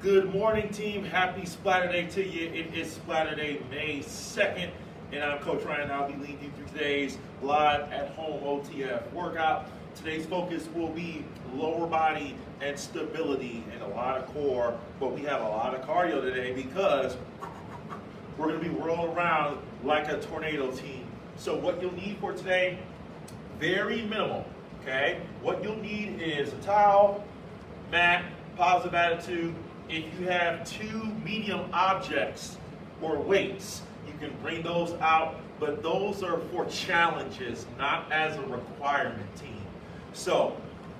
Good morning, team. Happy Splatter Day to you. It is Splatter Day, May 2nd, and I'm Coach Ryan. I'll be leading you through today's live at home OTF workout. Today's focus will be lower body and stability and a lot of core, but we have a lot of cardio today because we're going to be rolling around like a tornado team. So what you'll need for today, very minimal, okay? What you'll need is a towel, mat, positive attitude. If you have two medium objects or weights, you can bring those out, but those are for challenges, not as a requirement team. So,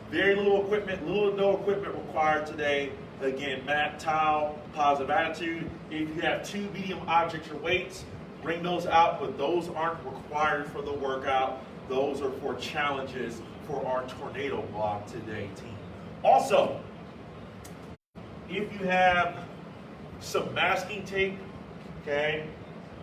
very little equipment, little to no equipment required today. Again, mat, towel, positive attitude. If you have two medium objects or weights, bring those out, but those aren't required for the workout. Those are for challenges for our tornado block today, team. Also, if you have some masking tape, okay,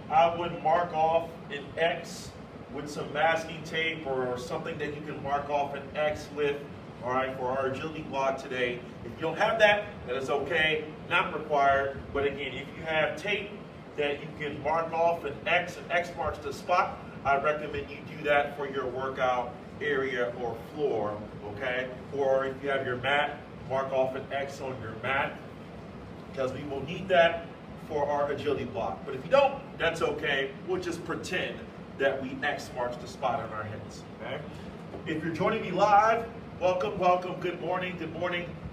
I would mark off an X with some masking tape or something that you can mark off an X with, all right, for our agility block today. If you don't have that, that is okay, not required. But again, if you have tape that you can mark off an X, and X marks the spot, I recommend you do that for your workout area or floor, okay? Or if you have your mat, mark off an X on your mat, because we will need that for our agility block. But if you don't, that's okay. We'll just pretend that we X marks the spot in our heads, okay? If you're joining me live, welcome, welcome, good morning,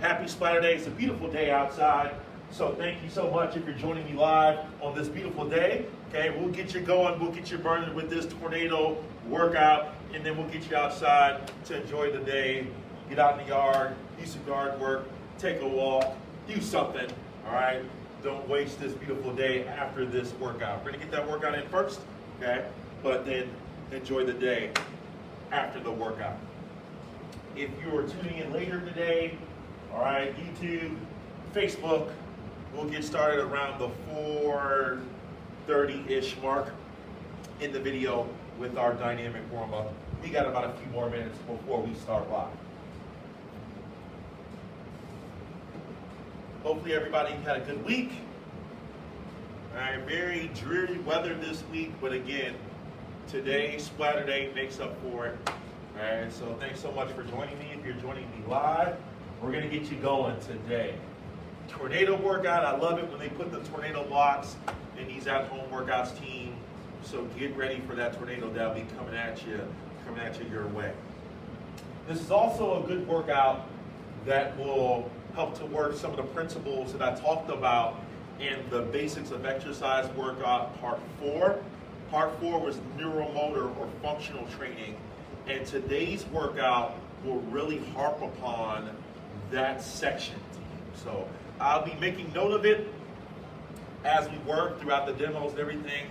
happy Splatter Day. It's a beautiful day outside, so thank you so much if you're joining me live on this beautiful day, okay? We'll get you going, we'll get you burning with this tornado workout, and then we'll get you outside to enjoy the day, get out in the yard, do some yard work, take a walk, do something, all right? Don't waste this beautiful day after this workout. We're gonna get that workout in first, okay? But then enjoy the day after the workout. If you are tuning in later today, all right, YouTube, Facebook, we'll get started around the 4:30-ish mark in the video with our dynamic warm-up. We got about a few more minutes before we start live. Hopefully everybody had a good week. All right, very dreary weather this week, but again, today, Splatter Day, makes up for it. All right, so thanks so much for joining me. If you're joining me live, we're gonna get you going today. Tornado workout, I love it when they put the tornado blocks in these at-home workouts team. So get ready for that tornado that'll be coming at you your way. This is also a good workout that will help to work some of the principles that I talked about in the basics of exercise workout part 4. Part 4 was neuromotor or functional training, and today's workout will really harp upon that section. So I'll be making note of it as we work throughout the demos and everything,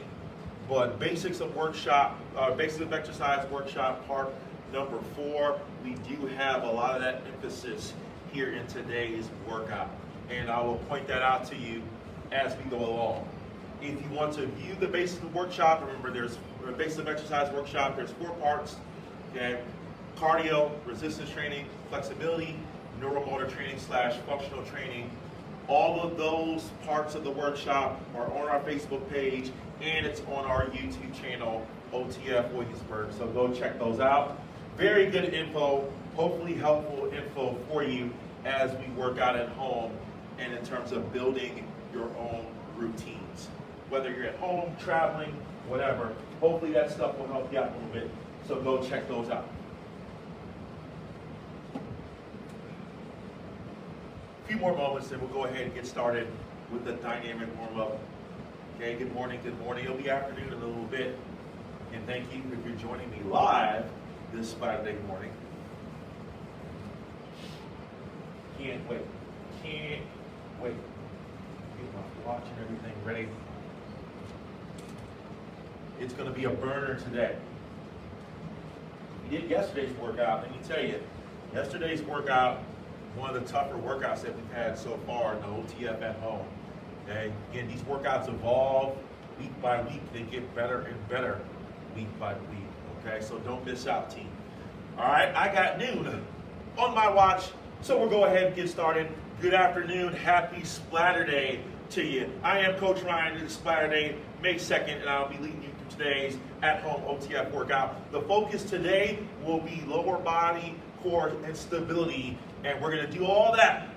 but basics of exercise workshop part number 4, we do have a lot of that emphasis here in today's workout, and I will point that out to you as we go along. If you want to view the basics of the workshop, remember there's a basics of exercise workshop, there's 4 parts, okay? Cardio, resistance training, flexibility, neuromotor training / functional training. All of those parts of the workshop are on our Facebook page, and it's on our YouTube channel, OTF Williamsburg, so go check those out. Very good info, hopefully helpful info for you as we work out at home and in terms of building your own routines. Whether you're at home, traveling, whatever, hopefully that stuff will help you out a little bit, so go check those out. A few more moments, then we'll go ahead and get started with the dynamic warm-up. Okay, good morning, it'll be afternoon in a little bit, and thank you if you're joining me live this Saturday morning. Can't wait. Get my watch and everything ready. It's going to be a burner today. We did yesterday's workout. Let me tell you, yesterday's workout, one of the tougher workouts that we've had so far in the OTF at home. Okay? Again, these workouts evolve week by week. They get better and better week by week. Okay, so don't miss out, team. All right, I got noon on my watch, so we'll go ahead and get started. Good afternoon, happy Splatter Day to you. I am Coach Ryan. It is Splatter Day, May 2nd, and I'll be leading you through today's at-home OTF workout. The focus today will be lower body, core, and stability, and we're going to do all that.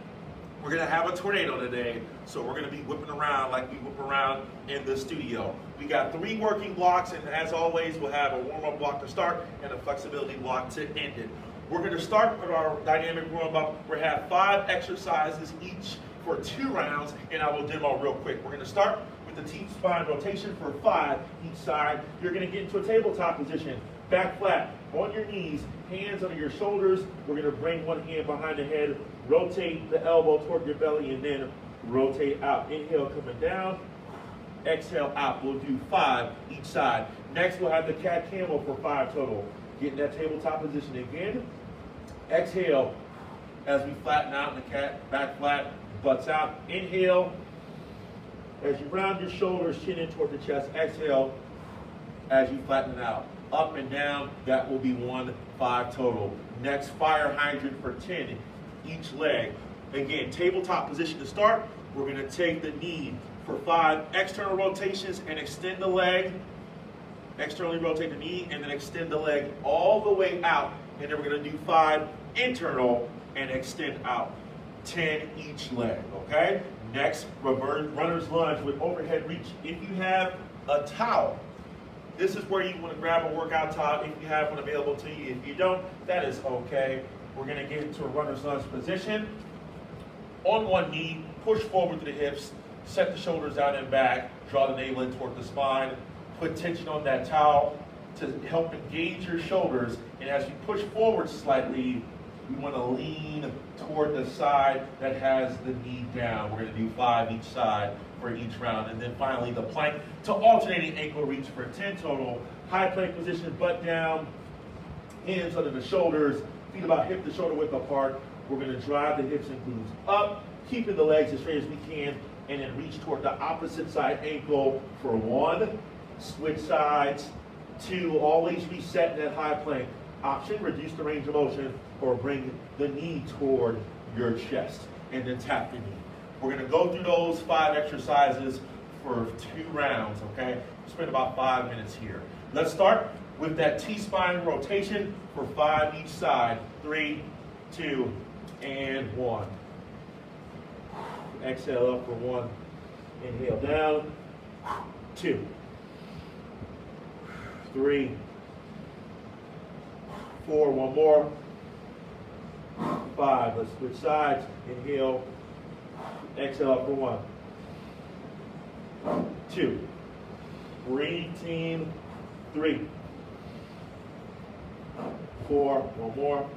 We're going to have a tornado today, so we're going to be whipping around like we whip around in the studio. We got 3 working blocks, and as always, we'll have a warm-up block to start and a flexibility block to end it. We're going to start with our dynamic warm-up. We'll have 5 exercises each for 2 rounds, and I will demo real quick. We're going to start with the T-spine rotation for 5 each side. You're going to get into a tabletop position, back flat, on your knees, hands under your shoulders. We're going to bring one hand behind the head, rotate the elbow toward your belly, and then rotate out. Inhale, coming down. Exhale, out. We'll do 5 each side. Next, we'll have the cat camel for 5 total. Get in that tabletop position again. Exhale as we flatten out in the cat, back flat, butts out. Inhale as you round your shoulders, chin in toward the chest. Exhale as you flatten it out. Up and down, that will be 5 total. Next, fire hydrant for 10 each leg. Again, tabletop position to start. We're going to take the knee for 5 external rotations and extend the leg. Externally rotate the knee and then extend the leg all the way out. And then we're going to do 5 internal and extend out. 10 each leg, okay? Next, reverse runner's lunge with overhead reach. If you have a towel, this is where you want to grab a workout towel if you have one available to you. If you don't, that is okay. We're going to get into a runner's lunge position. On one knee, push forward to the hips, set the shoulders out and back, draw the navel in toward the spine, put tension on that towel to help engage your shoulders. And as you push forward slightly, we want to lean toward the side that has the knee down. We're going to do 5 each side for each round. And then finally, the plank to alternating ankle reach for 10 total. High plank position, butt down, hands under the shoulders, feet about hip to shoulder width apart. We're going to drive the hips and glutes up, keeping the legs as straight as we can, and then reach toward the opposite side ankle for 1. Switch sides. 2, always reset in that high plank. Option, reduce the range of motion, or bring the knee toward your chest, and then tap the knee. We're going to go through those 5 exercises for 2 rounds, okay? Spend about 5 minutes here. Let's start with that T-spine rotation for 5 each side. 3, 2, and 1. Exhale up for 1. Inhale down. 2, 3, 4, one more. 5, let's switch sides. Inhale, exhale up for 1. 2, breathe team. 3, 4, one more.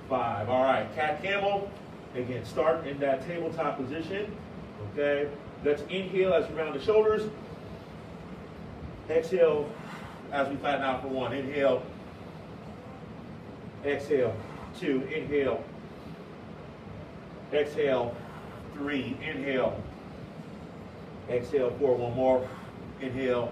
5, all right, cat camel. Again, start in that tabletop position, okay? Let's inhale as we round the shoulders. Exhale as we flatten out for 1. Inhale. Exhale. 2. Inhale. Exhale. 3. Inhale. Exhale. 4. One more. Inhale.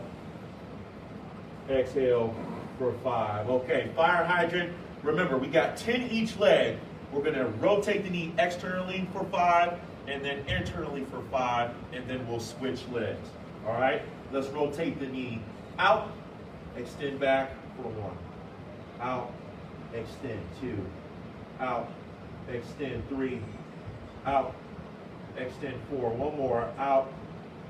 Exhale for 5. Okay, fire hydrant. Remember, we got 10 each leg. We're going to rotate the knee externally for 5 and then internally for 5, and then we'll switch legs. All right? Let's rotate the knee out, extend back for 1. Out, extend 2. Out, extend 3. Out, extend 4. One more. Out,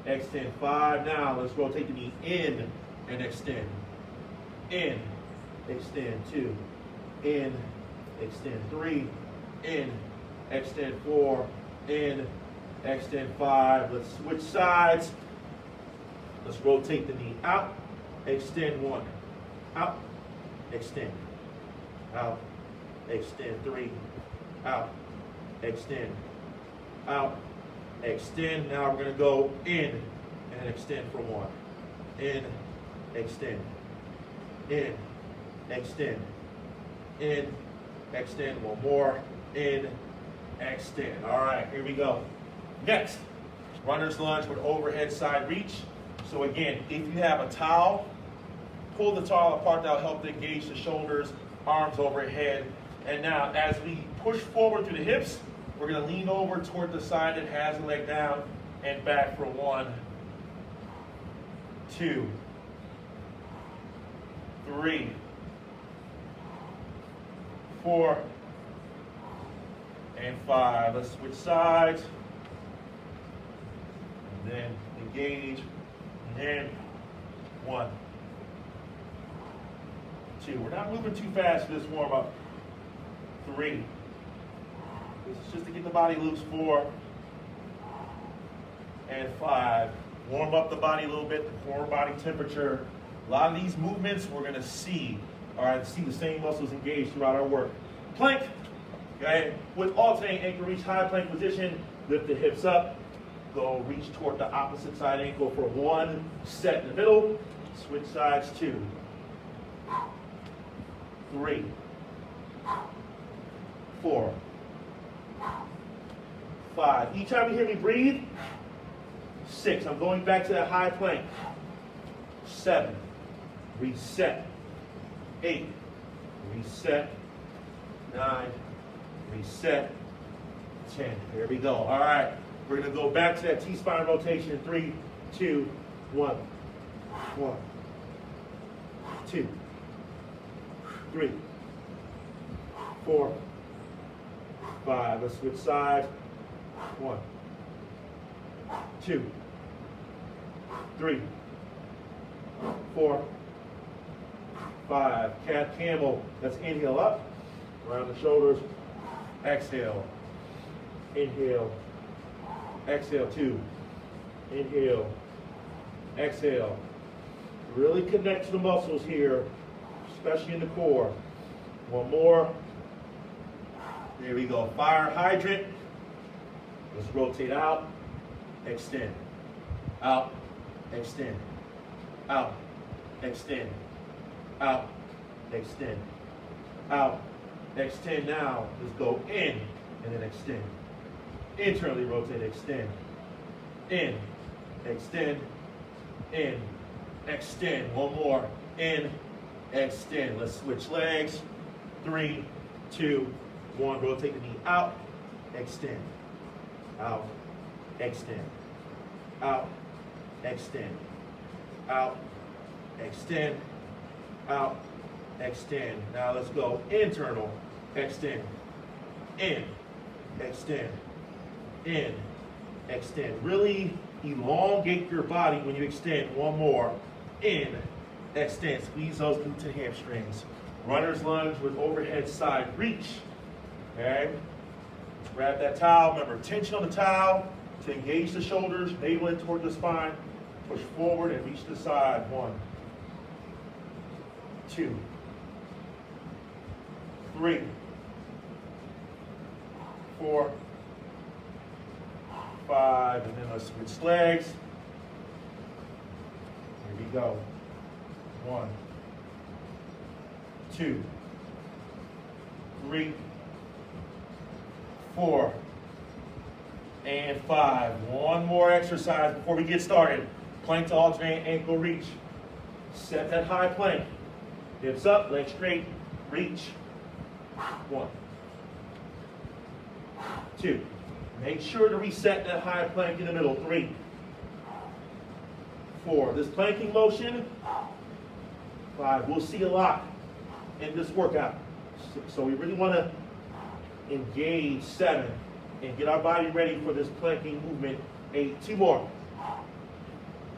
extend 5. Now let's rotate the knee in and extend. In, extend 2. In, extend 3. In, extend 4. In, extend 5. Let's switch sides. Let's rotate the knee out, extend 1, out, extend, out, extend 3, out, extend, out, extend. Now we're going to go in and extend for 1. In, extend, in, extend, in, extend. One more, in, extend. All right, here we go. Next, runner's lunge with overhead side reach. So again, if you have a towel, pull the towel apart. That'll help to engage the shoulders, arms overhead. And now as we push forward through the hips, We're gonna lean over toward the side that has the leg down and back for 1, 2, 3, 4, and 5. Let's switch sides. And then engage. And 1, 2. We're not moving too fast for this warm up. 3. This is just to get the body loose. 4 and 5. Warm up the body a little bit, the core body temperature. A lot of these movements we're gonna see, all right, see the same muscles engaged throughout our work. Plank, okay, with alternating ankle reach, high plank position, lift the hips up, go reach toward the opposite side ankle for 1 set in the middle, switch sides, 2, 3, 4, 5. Each time you hear me breathe, 6. I'm going back to that high plank. 7. Reset. 8. Reset. 9. Reset. 10. There we go. All right. We're going to go back to that T-spine rotation. 3, 2, 1. 1, 2, 3, 4, 5. Let's switch sides. 1, 2, 3, 4, 5. Cat camel. Let's inhale up, around the shoulders. Exhale. Inhale. Exhale. 2. Inhale. Exhale. Really connect to the muscles here, especially in the core. 1 more. There we go. Fire hydrant. Let's rotate out. Extend. Out. Extend. Out. Extend. Out. Extend. Out. Extend now. Let's go in and then extend. Internally rotate, extend. In. Extend. In. Extend. 1 more. In. Extend. Let's switch legs. 3, 2, 1. Rotate the knee out. Extend. Out. Extend. Out. Extend. Out. Extend. Out. Extend. Now let's go internal. Extend. In. Extend. In. Extend. Really elongate your body when you extend. 1 more. In. Extend. Squeeze those glutes and hamstrings. Runner's lunge with overhead side reach. Okay? Grab that towel. Remember, tension on the towel to engage the shoulders, navel in toward the spine. Push forward and reach the side. 1, 2, 3, 4, 5, and then let's switch legs. Here we go. 1, 2, 3, 4, and 5. 1 more exercise before we get started. Plank to alternate ankle reach. Set that high plank. Hips up, legs straight, reach. 1, 2. Make sure to reset that high plank in the middle. 3, 4. This planking motion, 5. We'll see a lot in this workout. So we really want to engage. 7. And get our body ready for this planking movement. 8. 2 more.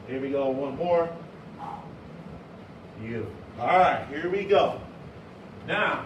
Here we go. 1 more. Beautiful. All right, here we go. Now,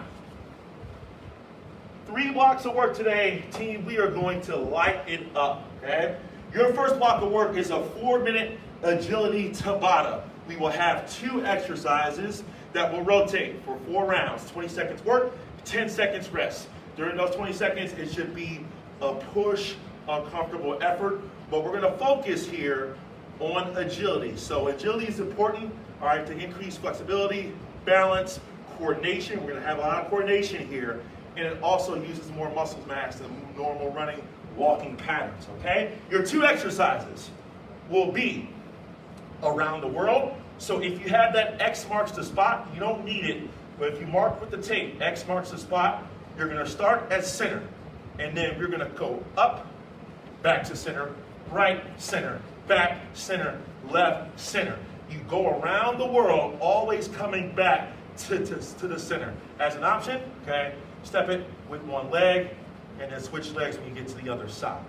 3 blocks of work today, team. We are going to light it up, okay? Your first block of work is a 4-minute agility Tabata. We will have 2 exercises that will rotate for 4 rounds. 20 seconds work, 10 seconds rest. During those 20 seconds, it should be a push, uncomfortable effort, but we're gonna focus here on agility. So agility is important, all right, to increase flexibility, balance, coordination. We're gonna have a lot of coordination here, and it also uses more muscle mass than normal running, walking patterns, okay? Your 2 exercises will be around the world. So if you have that X marks the spot, you don't need it, but if you mark with the tape, X marks the spot, you're gonna start at center. and then we're gonna go up, back to center, right, center, back, center, left, center. You go around the world, always coming back to the center. As an option, okay, step it with one leg, and then switch legs when you get to the other side.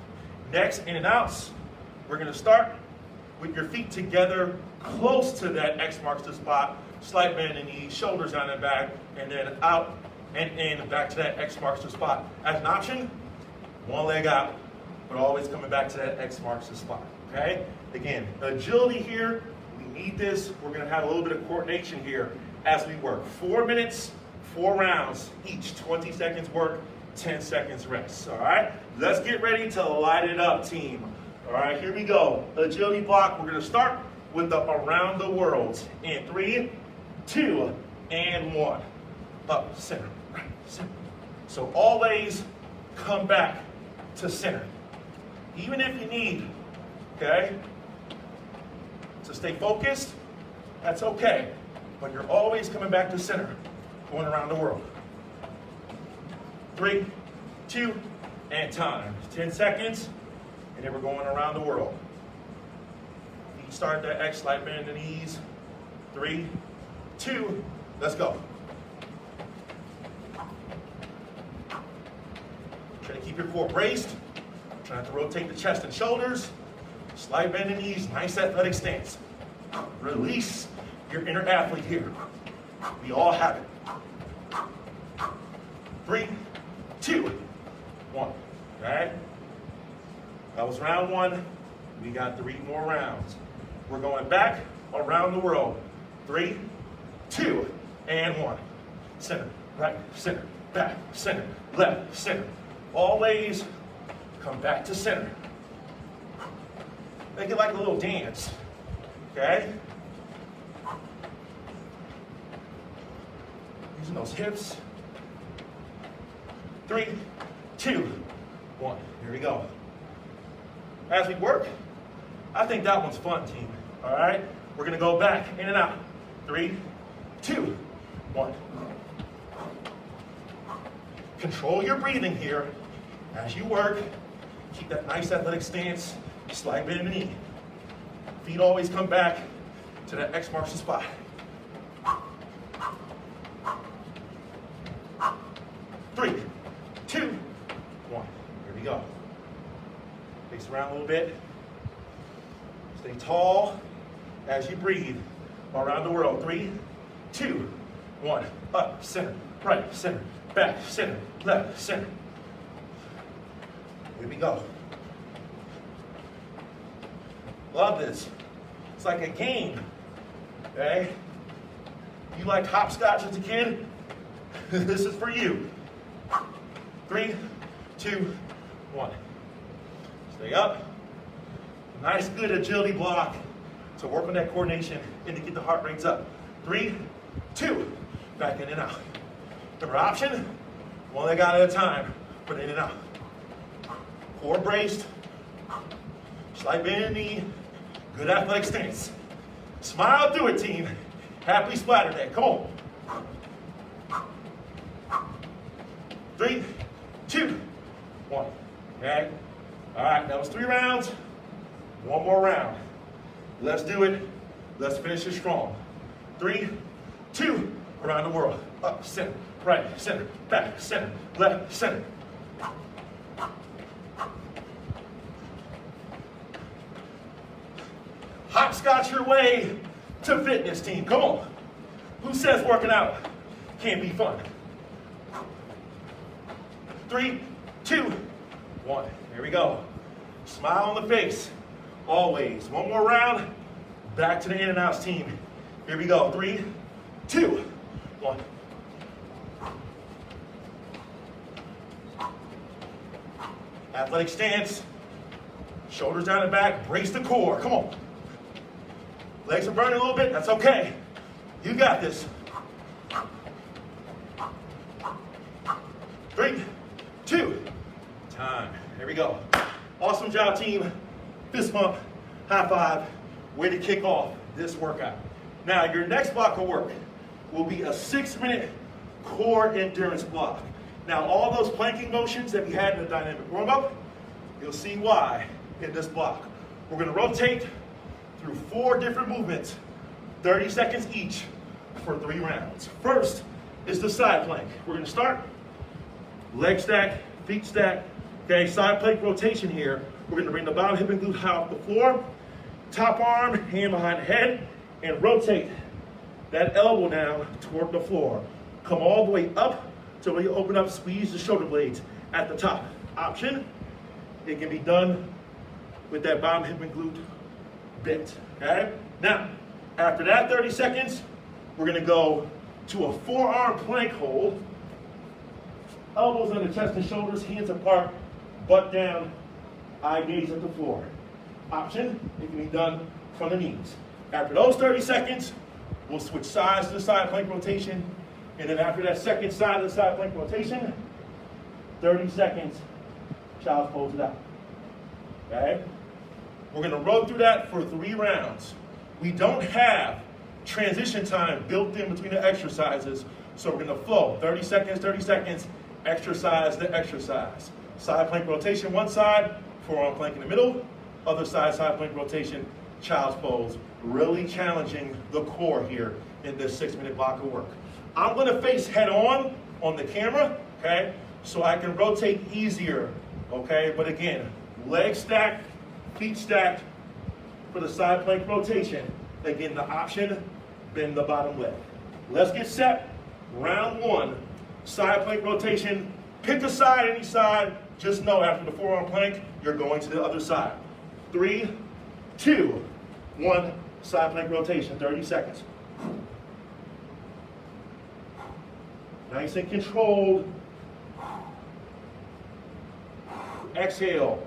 Next, in and outs, we're gonna start with your feet together, close to that X marks the spot, slight bend in the knees, shoulders down and back, and then out and in, back to that X marks the spot. As an option, one leg out, but always coming back to that X marks the spot, okay? Again, agility here, we need this. We're gonna have a little bit of coordination here as we work. 4 minutes, 4 rounds, each 20 seconds work, 10 seconds rest, all right? Let's get ready to light it up, team. All right, here we go. Agility block, we're gonna start with the around the world in 3, 2, and 1. Up, center, right, center. So always come back to center. Even if you need, okay, to stay focused, that's okay. But you're always coming back to center, going around the world. 3, 2, and time. 10 seconds, and then we're going around the world. Feet start that X, slight bend in the knees. 3, 2, let's go. Try to keep your core braced. Try not to rotate the chest and shoulders. Slight bend in the knees, nice athletic stance. Release your inner athlete here. We all have it. 3, 2, 1. Okay? That was round 1. We got 3 more rounds. We're going back around the world. 3, 2, and 1. Center, right, center, back, center, left, center. Always come back to center. Make it like a little dance. Okay? Using those hips. 3, 2, 1. Here we go. As we work, I think that one's fun, team. All right? We're going to go back, in and out. 3, 2, 1. Control your breathing here as you work. Keep that nice athletic stance. Slight bend in the knee. Feet always come back to that X marks the spot. 3, 2, 1. Here we go. Face around a little bit. Stay tall as you breathe around the world. 3, 2, 1. Up, center, right, center, back, center, left, center. Here we go. Love this. It's like a game, okay? You liked hopscotch as a kid? This is for you. 3, 2, 1. Stay up. Nice, good agility block to work on that coordination and to get the heart rates up. 3, 2, back in and out. Remember, option, one leg out at a time, but in and out. Core braced, slight bend in the knee, good athletic stance. Smile through it, team. Happy splatter day, come on. 3, 2, 1, okay? All right, that was 3 rounds. 1 more round. Let's do it. Let's finish it strong. 3, 2, around the world. Up, center, right, center, back, center, left, center. Hopscotch your way to fitness, team. Come on. Who says working out can't be fun? 3, 2, 1. Here we go. Smile on the face. Always. 1 more round. Back to the in and outs, team. Here we go. 3, 2, 1. Athletic stance. Shoulders down and back. Brace the core. Come on. Legs are burning a little bit. That's okay. You got this. 3, 2, time. Here we go. Awesome job, team. Fist bump, high five. Way to kick off this workout. Now, your next block of work will be a 6-minute core endurance block. Now, all those planking motions that we had in the dynamic warm-up, you'll see why in this block. We're gonna rotate through 4 different movements, 30 seconds each for 3 rounds. First is the side plank. We're gonna start, leg stack, feet stack, okay, side plank rotation here. We're gonna bring the bottom hip and glute high off the floor, top arm, hand behind the head, and rotate that elbow down toward the floor. Come all the way up till you open up, squeeze the shoulder blades at the top. Option, it can be done with that bottom hip and glute bent, okay? Now, after that 30 seconds, we're gonna go to a forearm plank hold. Elbows on the chest and shoulders, hands apart, butt down, eye gaze at the floor. Option, it can be done from the knees. After those 30 seconds, we'll switch sides to the side plank rotation. And then after that second side of the side plank rotation, 30 seconds, child's pose it out. Okay? We're gonna run through that for 3 rounds. We don't have transition time built in between the exercises, so we're gonna flow 30 seconds, exercise to exercise. Side plank rotation one side, forearm plank in the middle, other side plank rotation, child's pose. Really challenging the core here in this 6-minute block of work. I'm gonna face head on the camera, okay? So I can rotate easier, okay? But again, leg stacked, feet stacked for the side plank rotation. Again, the option, bend the bottom leg. Let's get set. Round 1, side plank rotation. Pick a side, any side. Just know after the forearm plank, you're going to the other side. 3, 2, 1, side plank rotation, 30 seconds. Nice and controlled. Exhale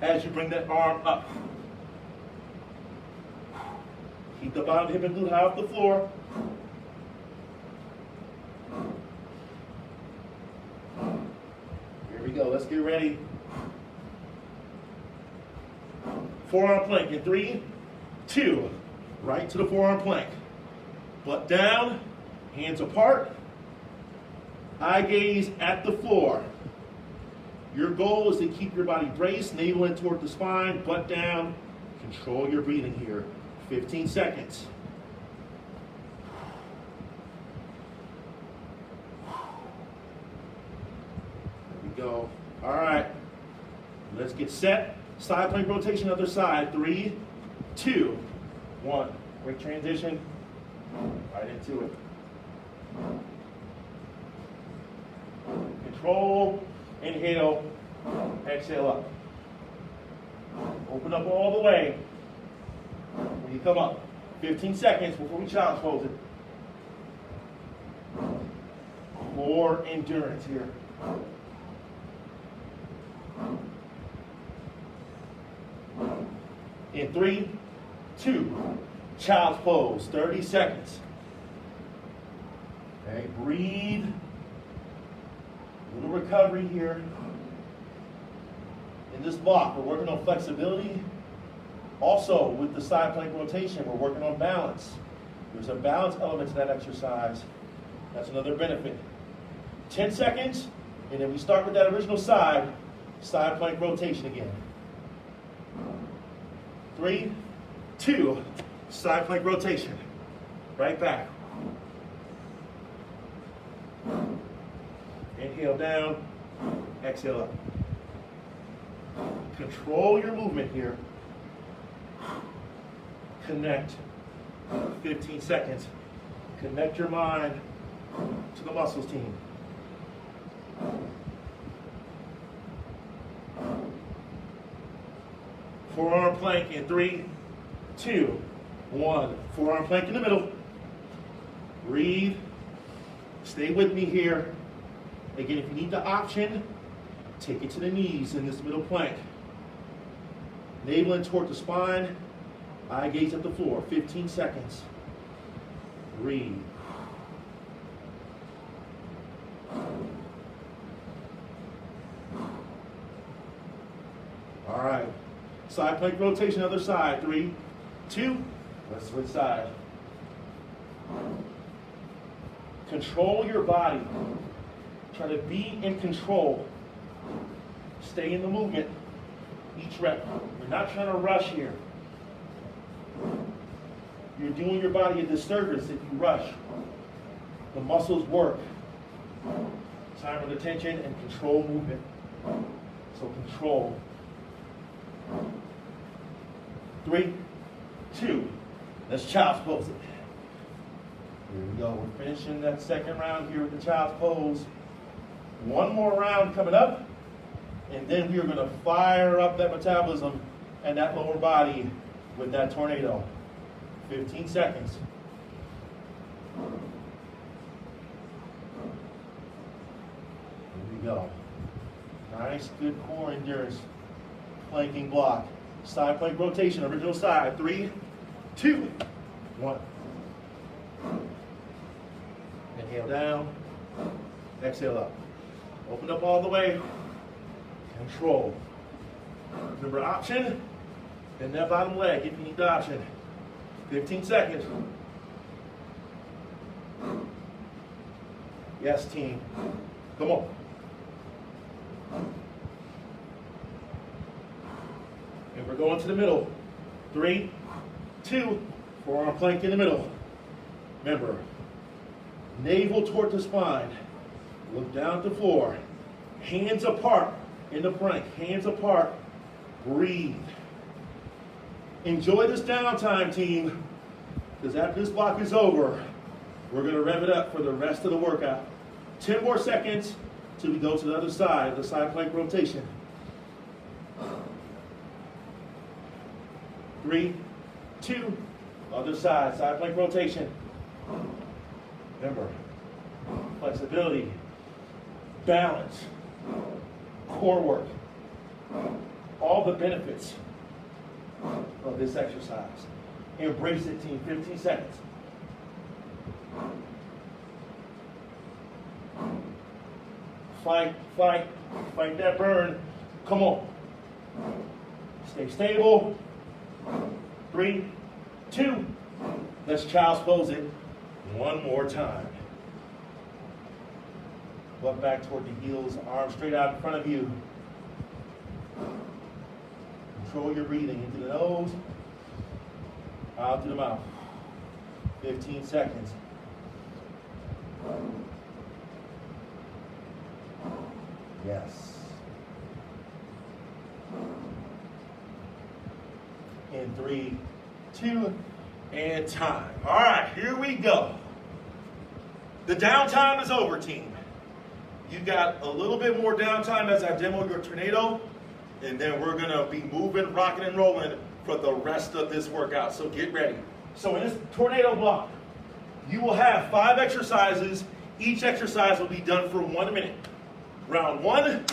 as you bring that arm up. Keep the bottom hip and glute high off the floor. Here we go, let's get ready. Forearm plank in 3, 2, right to the forearm plank. Butt down, hands apart, eye gaze at the floor. Your goal is to keep your body braced, navel in toward the spine, butt down. Control your breathing here. 15 seconds. There we go. All right. Let's get set. Side plank rotation, other side. 3, 2, 1. Quick transition. Right into it. Control. Inhale. Exhale up. Open up all the way. When you come up, 15 seconds before we child's pose it. More endurance here. In 3, 2, child's pose, 30 seconds. Okay, breathe. Little recovery here. In this block, we're working on flexibility. Also, with the side plank rotation, we're working on balance. There's a balance element to that exercise. That's another benefit. 10 seconds, and then we start with that original side plank rotation again. 3, 2, side plank rotation. Right back. Inhale down, exhale up. Control your movement here. Connect. 15 seconds. Connect your mind to the muscles, team. Forearm plank in 3, 2, 1. Forearm plank in the middle. Breathe. Stay with me here. Again, if you need the option, take it to the knees in this middle plank. Navel in toward the spine. Eye gaze at the floor. 15 seconds. Breathe. All right. Side plank rotation, other side. 3, 2. Let's switch sides. Control your body. Try to be in control. Stay in the movement each rep. We're not trying to rush here. You're doing your body a disservice if you rush. The muscles work. Time of attention and control movement. So control. 3, 2. Let's child's pose it. Here we go. We're finishing that second round here with the child's pose. One more round coming up, and then we are going to fire up that metabolism and that lower body with that tornado. 15 seconds. Here we go. Nice, good core endurance. Planking block. Side plank rotation, original side. 3, 2, 1. Inhale down. Exhale up. Open up all the way. Control. Remember option. Bend that bottom leg if you need the option. 15 seconds. Yes, team. Come on. And we're going to the middle. 3, 2, forearm plank in the middle. Remember, navel toward the spine. Look down at the floor. Hands apart in the plank. Hands apart. Breathe. Enjoy this downtime, team, because after this block is over, we're going to rev it up for the rest of the workout. 10 more seconds till we go to the other side, the side plank rotation. 3, 2, other side, side plank rotation. Remember, flexibility, balance, core work, all the benefits of this exercise. Embrace it, team. 15 seconds. Fight, fight, fight that burn. Come on. Stay stable. 3, 2. Let's child's pose it one more time. Butt back toward the heels, arms straight out in front of you. Control your breathing into the nose, out through the mouth. 15 seconds. Yes. In 3, 2, and time. All right, here we go. The downtime is over, team. You got a little bit more downtime as I demo your tornado, and then we're gonna be moving, rocking, and rolling for the rest of this workout, so get ready. So in this tornado block, you will have 5 exercises. Each exercise will be done for 1 minute. Round 1,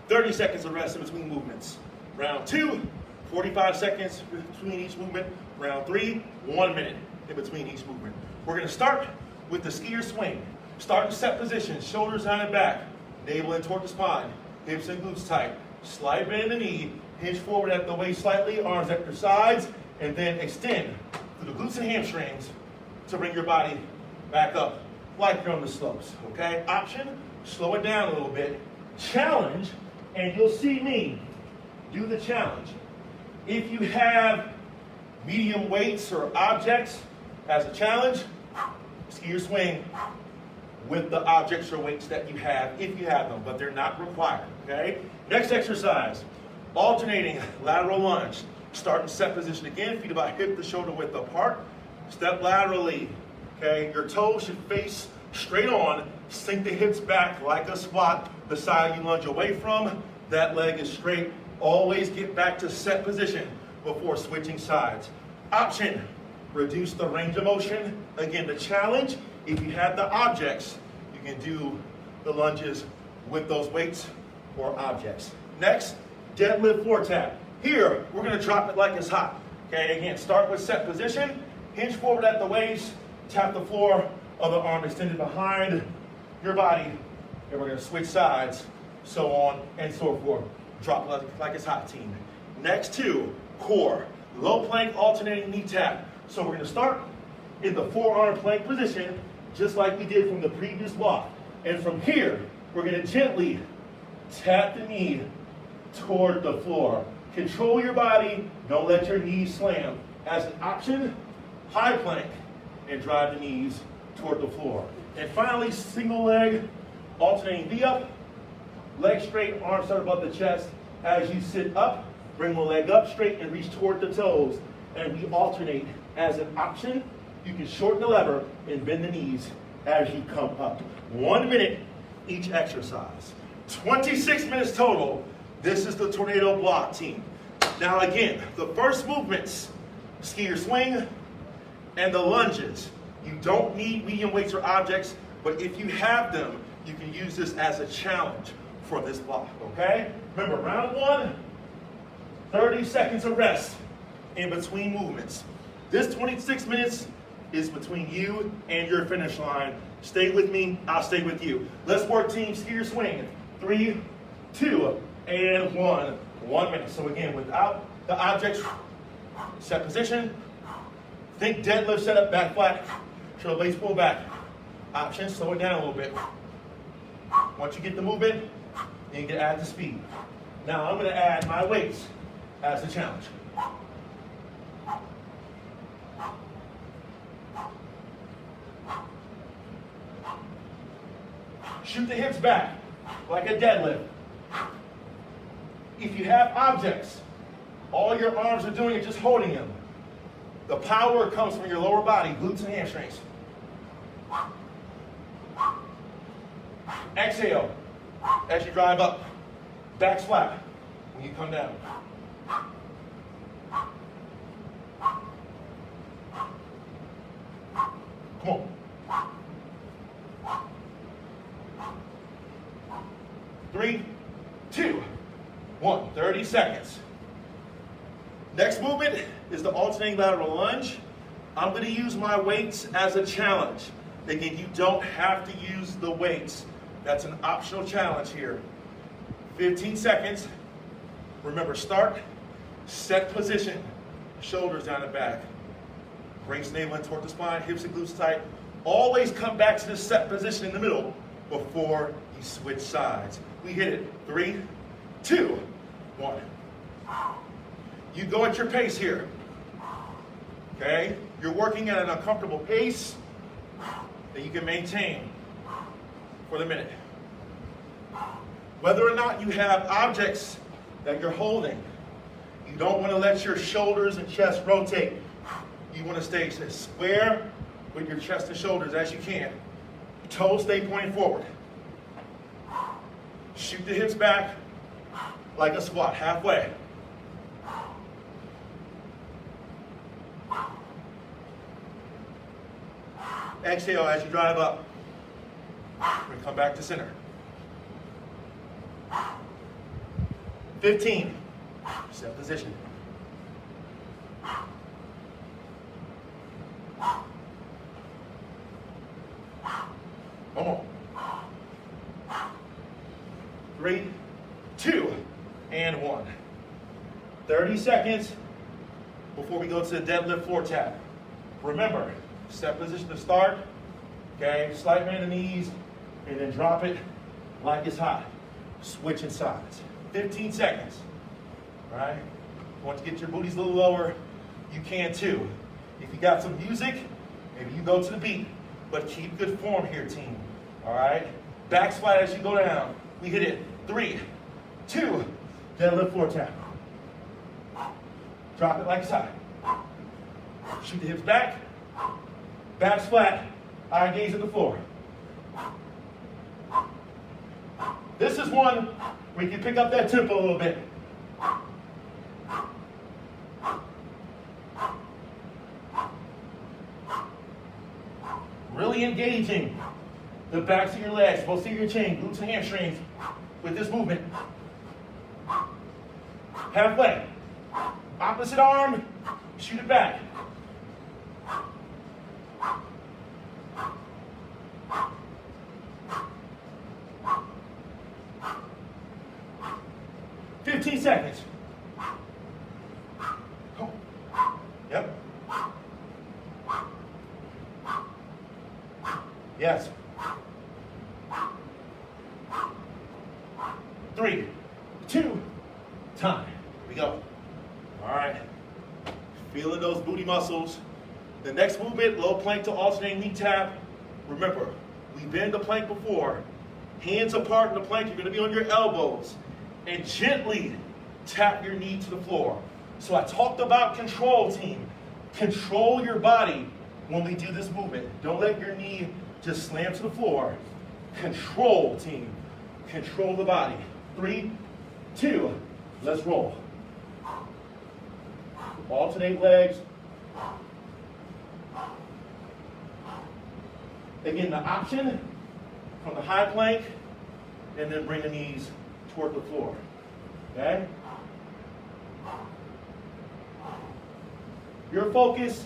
30 seconds of rest in between movements. Round 2, 45 seconds between each movement. Round 3, 1 minute in between each movement. We're gonna start with the skier swing. Start in set position, shoulders down and back, navel in toward the spine, hips and glutes tight. Slight bend in the knee, hinge forward at the waist slightly, arms at your sides, and then extend through the glutes and hamstrings to bring your body back up like you're on the slopes, okay? Option, slow it down a little bit. Challenge, and you'll see me do the challenge. If you have medium weights or objects as a challenge, skier swing with the objects or weights that you have, if you have them, but they're not required, okay? Next exercise, alternating lateral lunge. Start in set position again, feet about hip to shoulder width apart. Step laterally, okay? Your toes should face straight on. Sink the hips back like a squat. The side you lunge away from, that leg is straight. Always get back to set position before switching sides. Option, reduce the range of motion. Again, the challenge, if you have the objects, you can do the lunges with those weights or objects. Next, deadlift floor tap. Here, we're gonna drop it like it's hot. Okay, again, start with set position, hinge forward at the waist, tap the floor, other arm extended behind your body, and we're gonna switch sides, so on and so forth. Drop it like it's hot, team. Next 2, core. Low plank alternating knee tap. So we're gonna start in the forearm plank position, just like we did from the previous block. And from here, we're gonna gently tap the knee toward the floor. Control your body, don't let your knees slam. As an option, high plank and drive the knees toward the floor. And finally, single leg, alternating V up, leg straight, arms start above the chest. As you sit up, bring the leg up straight and reach toward the toes. And we alternate. As an option, you can shorten the lever and bend the knees as you come up. 1 minute each exercise. 26 minutes total. This is the tornado block team. Now again, the first movements, skier swing and the lunges. You don't need medium weights or objects, but if you have them, you can use this as a challenge for this block, okay? Remember, round 1, 30 seconds of rest in between movements. This 26 minutes is between you and your finish line. Stay with me, I'll stay with you. Let's work team skier swing. 3, 2, and 1. 1 minute. So again, without the objects, set position. Think deadlift setup, back flat. Shoulder blades pull back. Option, slow it down a little bit. Once you get the movement, then you can add the speed. Now I'm going to add my weights as a challenge. Shoot the hips back like a deadlift. If you have objects, all your arms are doing is just holding them. The power comes from your lower body, glutes and hamstrings. Exhale as you drive up. Back flat when you come down. Come on. 3, 2, 1. 30 seconds. Next movement is the alternating lateral lunge. I'm going to use my weights as a challenge. Again, you don't have to use the weights. That's an optional challenge here. 15 seconds. Remember, start, set position, shoulders down and back. Brace navel in toward the spine, hips and glutes tight. Always come back to the set position in the middle before you switch sides. We hit it. 3, 2, 1. You go at your pace here. Okay? You're working at an uncomfortable pace that you can maintain for the minute. Whether or not you have objects that you're holding, you don't want to let your shoulders and chest rotate. You want to stay as square with your chest and shoulders as you can. Toes stay pointing forward. Shoot the hips back like a squat, halfway. Exhale as you drive up. And come back to center. 15. Set position. One more. 3, 2, and 1. 30 seconds before we go to the deadlift floor tap. Remember, set position to start. Okay, slight bend in the knees, and then drop it like it's hot. Switching sides. 15 seconds. All right? Want to get your booties a little lower? You can too. If you got some music, maybe you go to the beat, but keep good form here, team. All right? Back flat as you go down. We hit it. 3, 2, deadlift floor tap. Drop it like it's hot. Shoot the hips back. Back's flat. Eye gaze at the floor. This is one where you can pick up that tempo a little bit. Really engaging the backs of your legs, posterior chain, glutes and hamstrings with this movement. Halfway. Opposite arm, shoot it back. Seconds. Oh. Yep. All right. Feeling those booty muscles. The next movement, low plank to alternating knee tap. Remember, we've been in the plank before. Hands apart in the plank, you're gonna be on your elbows. And gently tap your knee to the floor. So I talked about control, team. Control your body when we do this movement. Don't let your knee just slam to the floor. Control, team. Control the body. 3, 2, let's roll. Alternate legs. Again, the option from the high plank, and then bring the knees toward the floor. Okay? Your focus,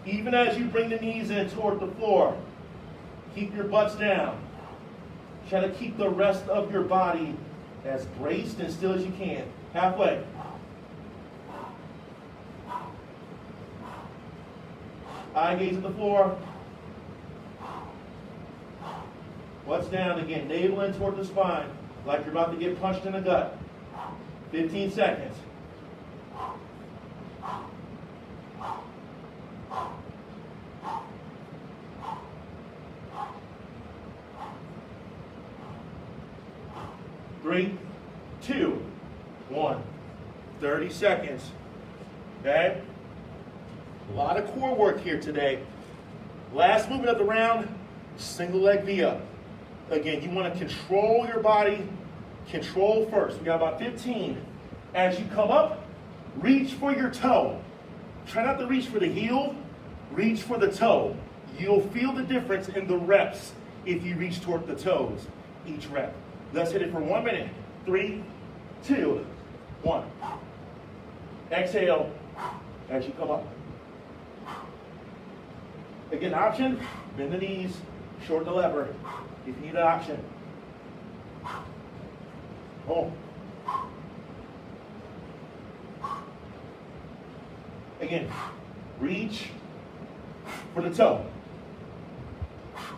even as you bring the knees in toward the floor, keep your butts down. Try to keep the rest of your body as braced and still as you can. Halfway. Eye gaze at the floor. Butts down again. Navel in toward the spine, like you're about to get punched in the gut. 15 seconds. Three, 2, 1. 30 seconds. Okay? A lot of core work here today. Last movement of the round, single leg V-up. Again, you want to control your body. Control first. We got about 15. As you come up, reach for your toe. Try not to reach for the heel. Reach for the toe. You'll feel the difference in the reps if you reach toward the toes each rep. Let's hit it for 1 minute. 3, 2, 1. Exhale as you come up. Again, option, bend the knees, shorten the lever if you need an option. Boom. Again, reach for the toe.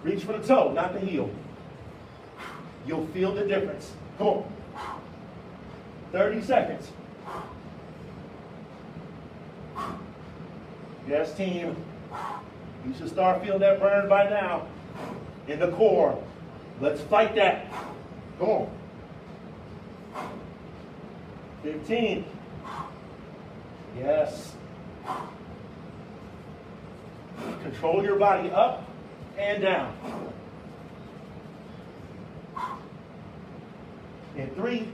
Reach for the toe, not the heel. You'll feel the difference. Come on. 30 seconds. Yes, team. You should start feeling that burn by now in the core. Let's fight that. Come on. 15. Yes. Control your body up and down. In 3,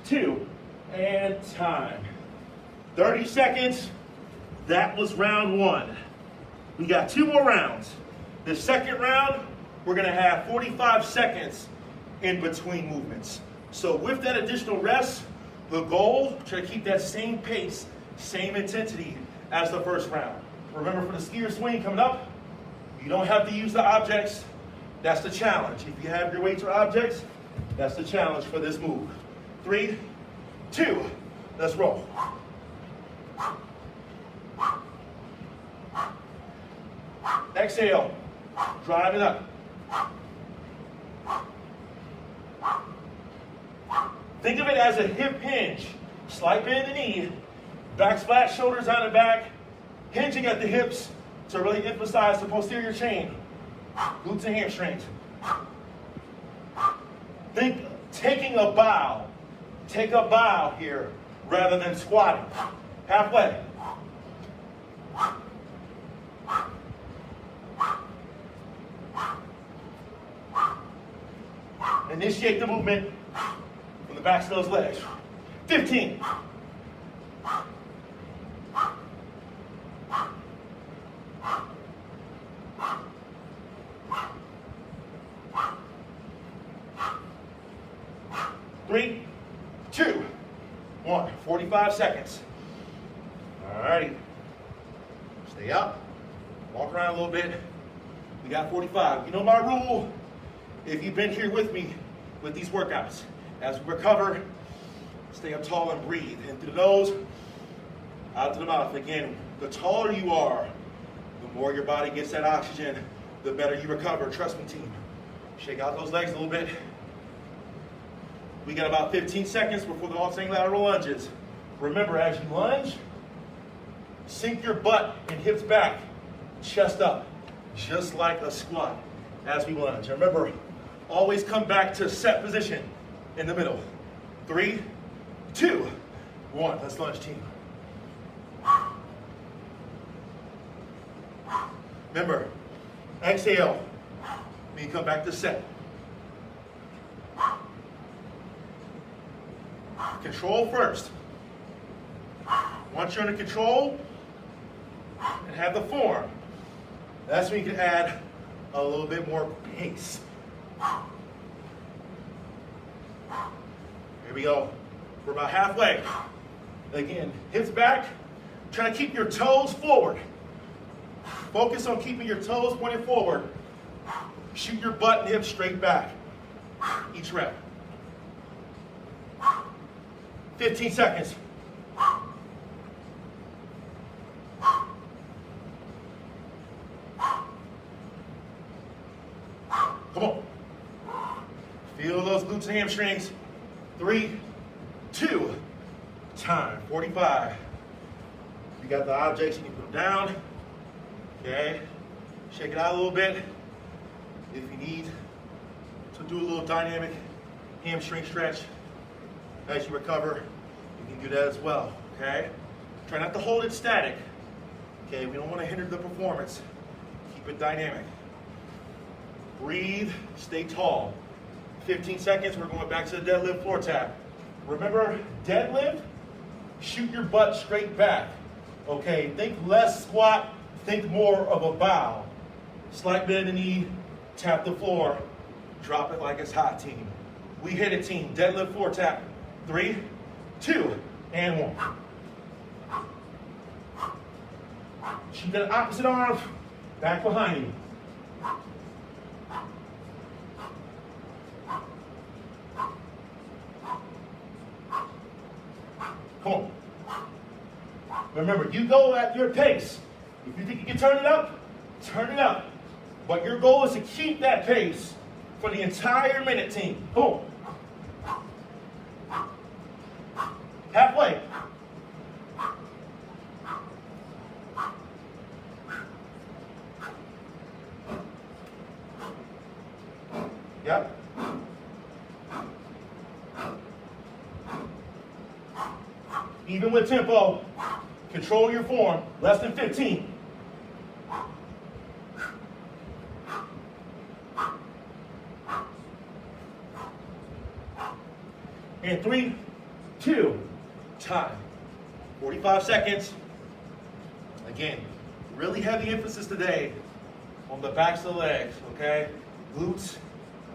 2, and time. 30 seconds. That was round 1. We got 2 more rounds. The second round, we're going to have 45 seconds in between movements. So with that additional rest, the goal, try to keep that same pace, same intensity as the first round. Remember, for the skier swing coming up, you don't have to use the objects. That's the challenge. If you have your weights or objects, that's the challenge for this move. 3, 2, let's roll. Exhale, drive it up. Think of it as a hip hinge. Slight bend in the knee, back flat, shoulders on the back, hinging at the hips to really emphasize the posterior chain, glutes and hamstrings. Think taking a bow. Take a bow here rather than squatting. Halfway. Initiate the movement from the backs of those legs. 15. Three, 2, 1. 45 seconds. All righty. Stay up. Walk around a little bit. We got 45. You know my rule. If you've been here with me with these workouts, as we recover, stay up tall and breathe. In through the nose, out to the mouth. Again, the taller you are, the more your body gets that oxygen, the better you recover. Trust me, team. Shake out those legs a little bit. We got about 15 seconds before the alternating lateral lunges. Remember, as you lunge, Sink your butt and hips back, chest up, just like a squat as we lunge. Remember, always come back to set position in the middle. 3, 2, 1. Let's lunge, team. Remember, exhale when you come back to set. Control first. Once you're under control and have the form, that's when you can add a little bit more pace. Here we go. We're about halfway. Again, hips back. Try to keep your toes forward. Focus on keeping your toes pointed forward. Shoot your butt and hips straight back. Each rep. 15 seconds. Come on. Feel those glutes and hamstrings. 3, 2, time. 45. You got the objects, you can put them down. Okay. Shake it out a little bit. If you need to do a little dynamic hamstring stretch as you recover, you can do that as well. Okay. Try not to hold it static. Okay. We don't want to hinder the performance. Keep it dynamic. Breathe, stay tall. 15 seconds, we're going back to the deadlift floor tap. Remember, deadlift, shoot your butt straight back. Okay, think less squat, think more of a bow. Slight bend in the knee, tap the floor, drop it like it's hot, team. We hit it, team. Deadlift floor tap. 3, 2, and 1. Shoot that opposite arm back behind you. Come on. Remember, you go at your pace. If you think you can turn it up, turn it up. But your goal is to keep that pace for the entire minute, team. Boom. Halfway. Yep. Even with tempo, control your form, less than 15. And 3, 2, time. 45 seconds. Again, really heavy emphasis today on the backs of the legs, okay? Glutes,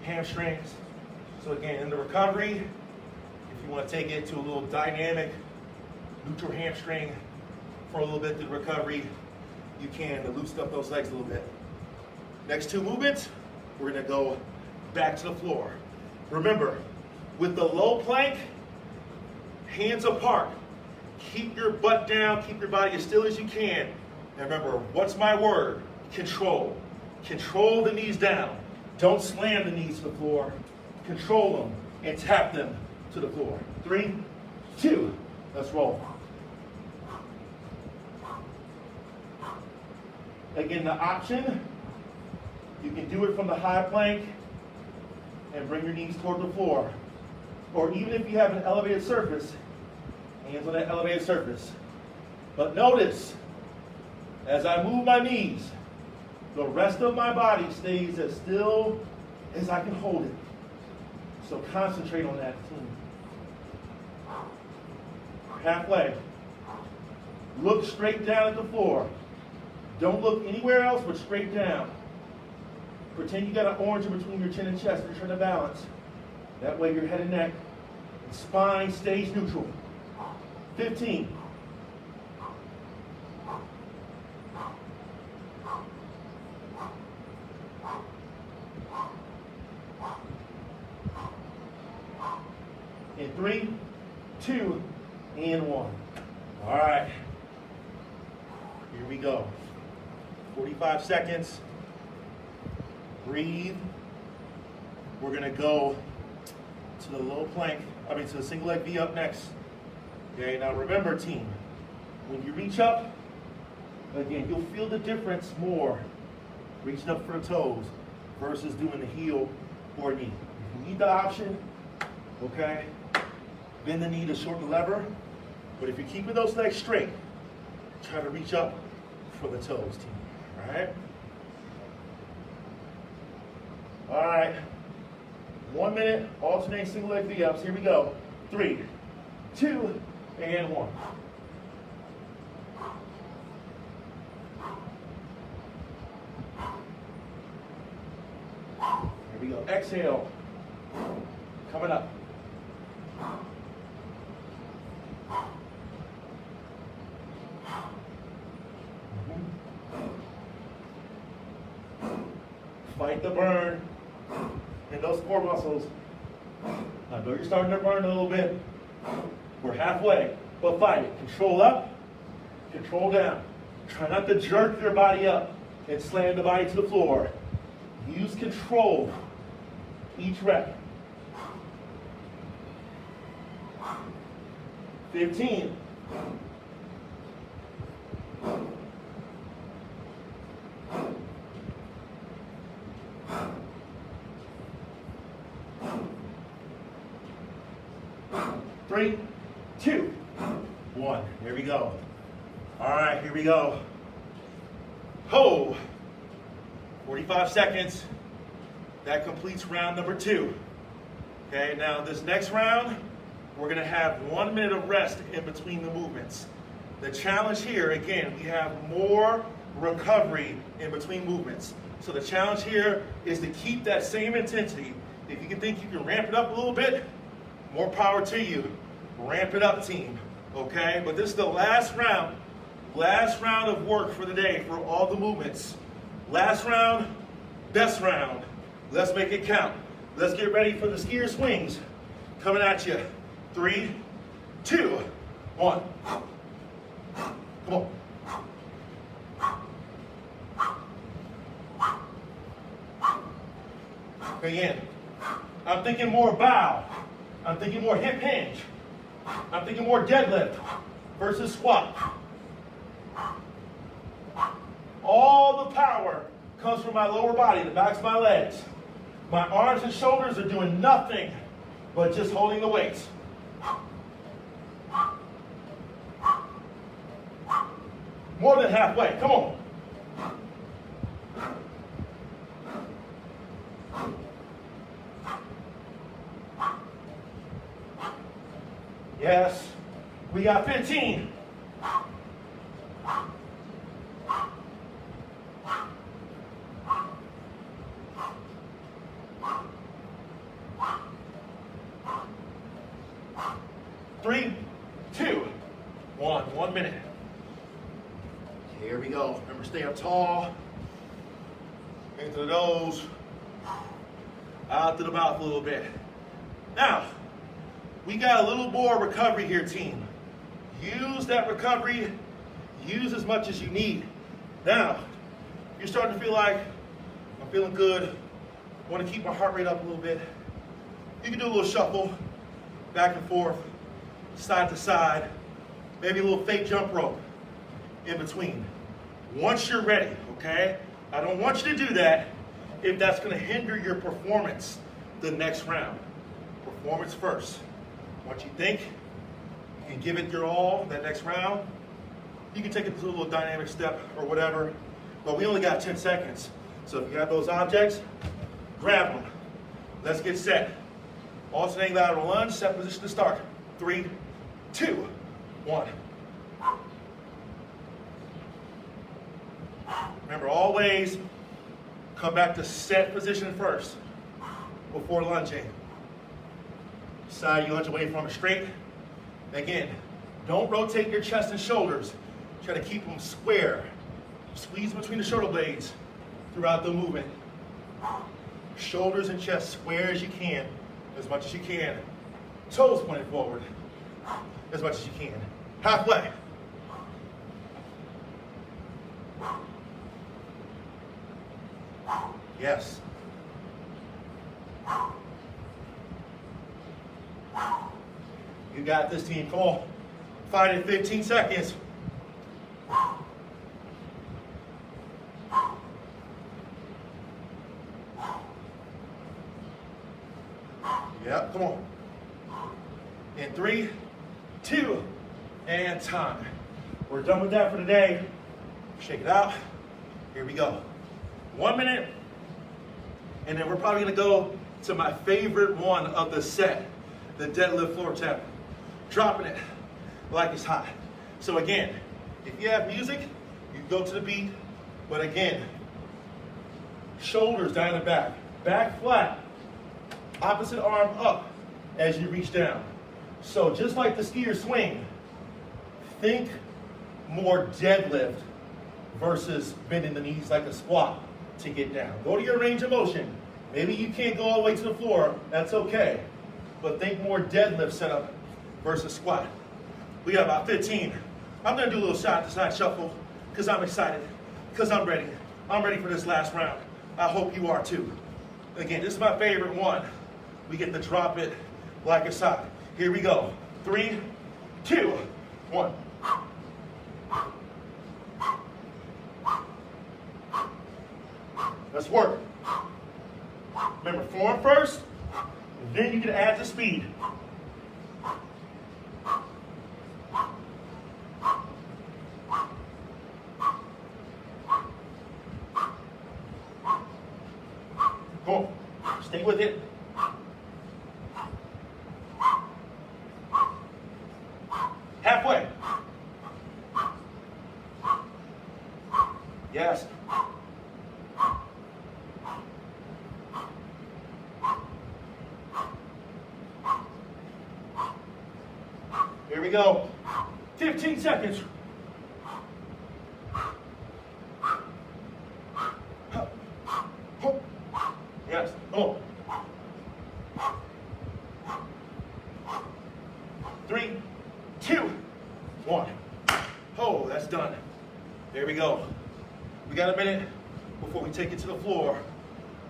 hamstrings. So again, in the recovery, if you want to take it to a little dynamic neutral hamstring for a little bit through the recovery, you can to loosen up those legs a little bit. Next 2 movements, we're going to go back to the floor. Remember, with the low plank, hands apart. Keep your butt down, keep your body as still as you can. And remember, what's my word? Control. Control the knees down. Don't slam the knees to the floor. Control them and tap them to the floor. 3, 2, let's roll. Again, the option, you can do it from the high plank and bring your knees toward the floor. Or even if you have an elevated surface, hands on that elevated surface. But notice, as I move my knees, the rest of my body stays as still as I can hold it. So concentrate on that, team. Halfway. Look straight down at the floor. Don't look anywhere else but straight down. Pretend you got an orange in between your chin and chest. You're trying to balance. That way your head and neck and spine stays neutral. 15. In 3, 2, and 1. All right. Here we go. 45 seconds. Breathe. We're going to go to the low plank, to the single leg V up next. Okay, now remember, team, when you reach up, Again, you'll feel the difference more reaching up for the toes versus doing the heel or knee. If you need the option, okay, bend the knee to shorten the lever. But if you're keeping those legs straight, try to reach up for the toes, team. All right? All right. 1 minute, alternating single leg V-ups. Here we go. 3, 2, and 1. Here we go. Exhale. Coming up. Fight the burn in those core muscles. I know you're starting to burn a little bit. We're halfway, but fight it. Control up, control down. Try not to jerk your body up and slam the body to the floor. Use control each rep. 15. Three, 2, 1. Here we go. All right, here we go. Ho! 45 seconds. That completes round number 2. Okay, now this next round, we're gonna have 1 minute of rest in between the movements. The challenge here, again, we have more recovery in between movements. So the challenge here is to keep that same intensity. If you can think you can ramp it up a little bit, more power to you. Ramp it up, team, okay? But this is the last round of work for the day for all the movements. Last round, best round. Let's make it count. Let's get ready for the skier swings. Coming at you. 3, 2, 1. Come on. Again, I'm thinking more bow. I'm thinking more hip hinge. I'm thinking more deadlift versus squat. All the power comes from my lower body, the backs of my legs. My arms and shoulders are doing nothing but just holding the weights. More than halfway, come on. Yes, we got 15. Three, 2, 1. 1 minute. Here we go. Remember, stay up tall. Into the nose. Out to the mouth a little bit. Now, we got a little more recovery here, team. Use that recovery. Use as much as you need. Now, you're starting to feel like, I'm feeling good. Want to keep my heart rate up a little bit. You can do a little shuffle, back and forth, side to side. Maybe a little fake jump rope in between. Once you're ready, okay? I don't want you to do that if that's going to hinder your performance the next round. Performance first. Once you think you can give it your all that next round, you can take it to a little dynamic step or whatever, but we only got 10 seconds. So if you have those objects, grab them. Let's get set. Alternating lateral lunge, set position to start. 3, 2, 1. Remember, always come back to set position first before lunging. Side you lunge away from it straight. Again, don't rotate your chest and shoulders. Try to keep them square. Squeeze between the shoulder blades throughout the movement. Shoulders and chest square as you can, as much as you can. Toes pointed forward, as much as you can. Halfway. Yes. You got this, team. Come on. Fight in 15 seconds. Come on. In 3, 2, and time. We're done with that for today. Shake it out. Here we go. 1 minute. And then we're probably gonna go to my favorite one of the set, the deadlift floor tap. Dropping it like it's hot. So again, if you have music, you go to the beat. But again, shoulders down and back flat, opposite arm up as you reach down. So just like the skier swing, think more deadlift versus bending the knees like a squat to get down. Go to your range of motion. Maybe you can't go all the way to the floor, that's okay. But think more deadlift setup versus squat. We got about 15. I'm gonna do a little side to side shuffle because I'm excited, because I'm ready. I'm ready for this last round. I hope you are too. Again, this is my favorite one. We get to drop it like it's hot. Here we go. 3, 2, 1. Let's work. Remember, form first, then you can add the speed. Come on, stay with it. Halfway. Yes. Here we go. 15 seconds. Yes. Oh. 3, 2, 1. Oh, that's done. There we go. We got a minute before we take it to the floor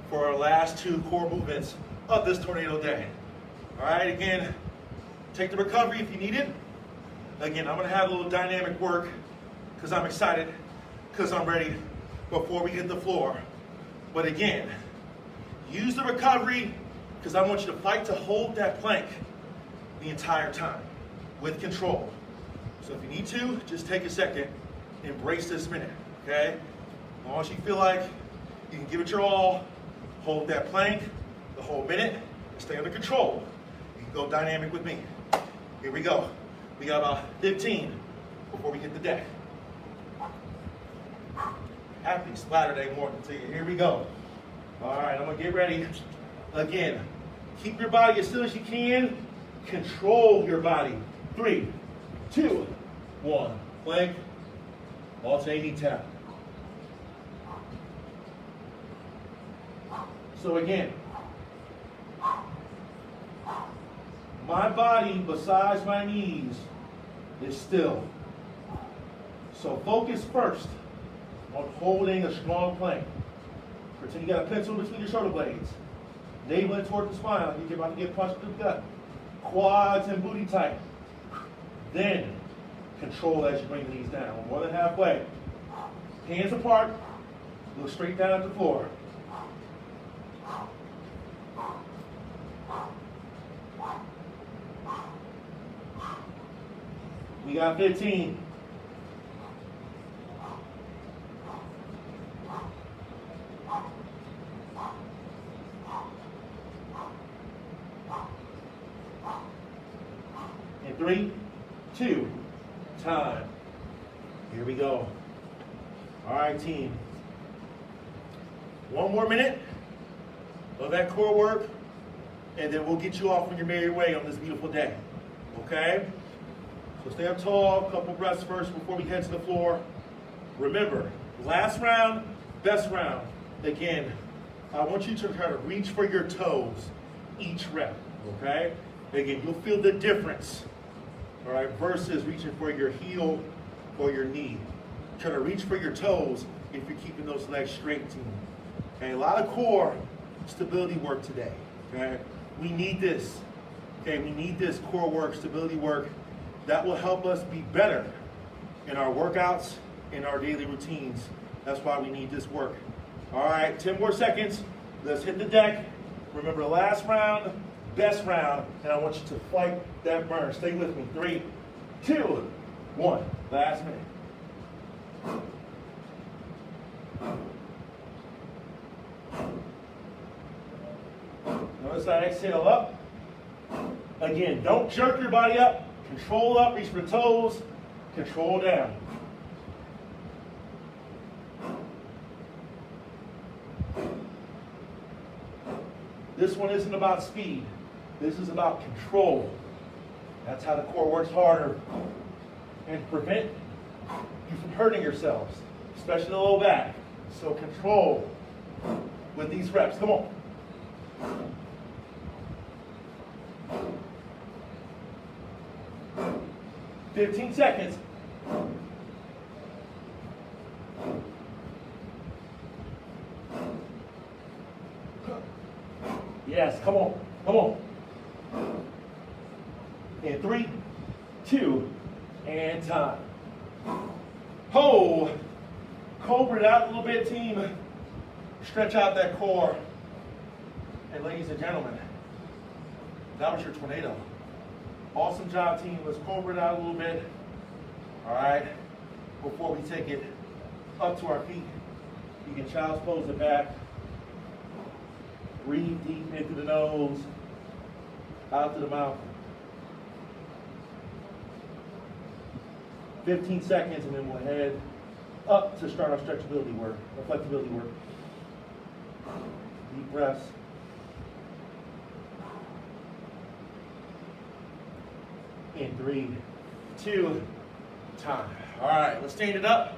for our last 2 core movements of this tornado day. All right, again, take the recovery if you need it. Again, I'm gonna have a little dynamic work because I'm excited, because I'm ready before we hit the floor. But again, use the recovery because I want you to fight to hold that plank the entire time with control. So if you need to, just take a second, embrace this minute, okay? As long as you feel like you can give it your all, hold that plank the whole minute, and stay under control. You can go dynamic with me. Here we go. We got about 15 before we hit the deck. Happy Saturday morning to you. Here we go. All right, I'm gonna get ready. Again, keep your body as still as you can. Control your body. 3, 2, 1. Plank, alternating tap. So again, my body besides my knees is still. So focus first on holding a strong plank. Pretend you got a pencil between your shoulder blades. Navel toward the spine like you're about to get punched through the gut. Quads and booty tight. Then control as you bring the knees down. More than halfway. Hands apart. Look straight down at the floor. We got 15. In 3, 2, time. Here we go. All right, team. 1 more minute of that core work, and then we'll get you off on your merry way on this beautiful day. Okay? So stay up tall, couple breaths first before we head to the floor. Remember, last round, best round. Again, I want you to try to reach for your toes each rep, okay? Again, you'll feel the difference, all right, versus reaching for your heel or your knee. Try to reach for your toes if you're keeping those legs straight, team. Okay, a lot of core stability work today, okay? We need this, okay? We need this core work, stability work. That will help us be better in our workouts, in our daily routines. That's why we need this work. All right, 10 more seconds. Let's hit the deck. Remember, last round, best round, and I want you to fight that burn. Stay with me. 3, 2, 1. Last minute. Notice I exhale up. Again, don't jerk your body up. Control up, reach for the toes. Control down. This one isn't about speed. This is about control. That's how the core works harder and prevent you from hurting yourselves, especially the low back. So control with these reps. Come on. "15 seconds. Yes, come on, come on. In 3, 2, and time. Ho! Cobra it out a little bit, team. Stretch out that core. And ladies and gentlemen, that was your tornado. Awesome job, team. Let's cobra it out a little bit. All right. Before we take it up to our feet, you can child's pose it back. Breathe deep into the nose, out to the mouth. 15 seconds, and then we'll head up to start our stretchability work, our flexibility work. Deep breaths. In 3, 2, time. All right, let's stand it up.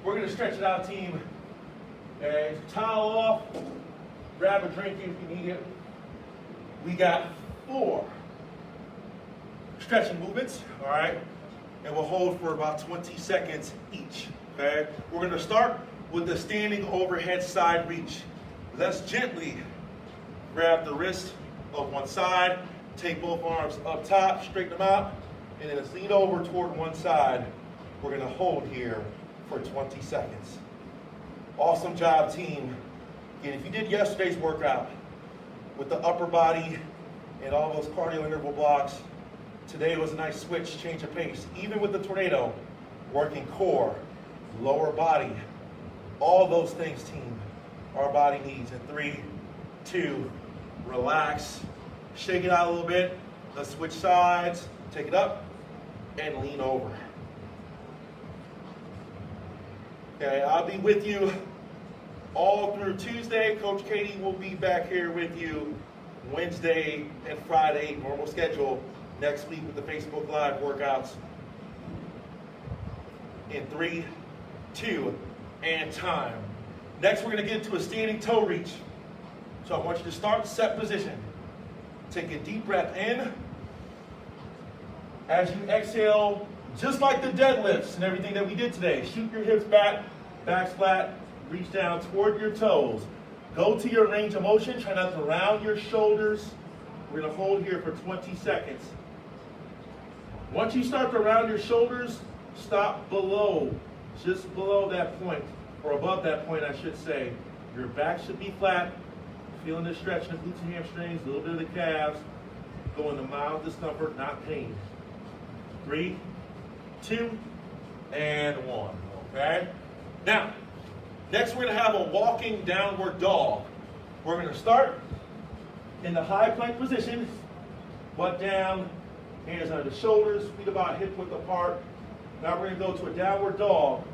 We're gonna stretch it out, team. Okay, towel off. Grab a drink if you need it. We got 4 stretching movements, all right? And we'll hold for about 20 seconds each, okay? We're gonna start with the standing overhead side reach. Let's gently grab the wrist of one side, take both arms up top, straighten them out, and then let's lean over toward one side. We're gonna hold here for 20 seconds. Awesome job, team. And if you did yesterday's workout with the upper body and all those cardio interval blocks, today was a nice switch, change of pace. Even with the tornado, working core, lower body, all those things, team, our body needs. In 3, 2, relax, shake it out a little bit. Let's switch sides, take it up, and lean over. Okay, I'll be with you all through Tuesday. Coach Katie will be back here with you Wednesday and Friday, normal schedule. Next week with the Facebook Live workouts. In 3, 2, and time. Next, we're going to get into a standing toe reach. So I want you to start set position. Take a deep breath in. As you exhale, just like the deadlifts and everything that we did today, shoot your hips back, back flat, reach down toward your toes. Go to your range of motion. Try not to round your shoulders. We're going to hold here for 20 seconds. Once you start to round your shoulders, stop below, just below that point, or above that point, I should say. Your back should be flat. Feeling the stretch in the glutes and hamstrings, a little bit of the calves. Go into mild discomfort, not pain. 3, 2, and 1. Okay? Now, next we're going to have a walking downward dog. We're going to start in the high plank position, butt down, hands under the shoulders, feet about hip width apart. Now we're going to go to a downward dog.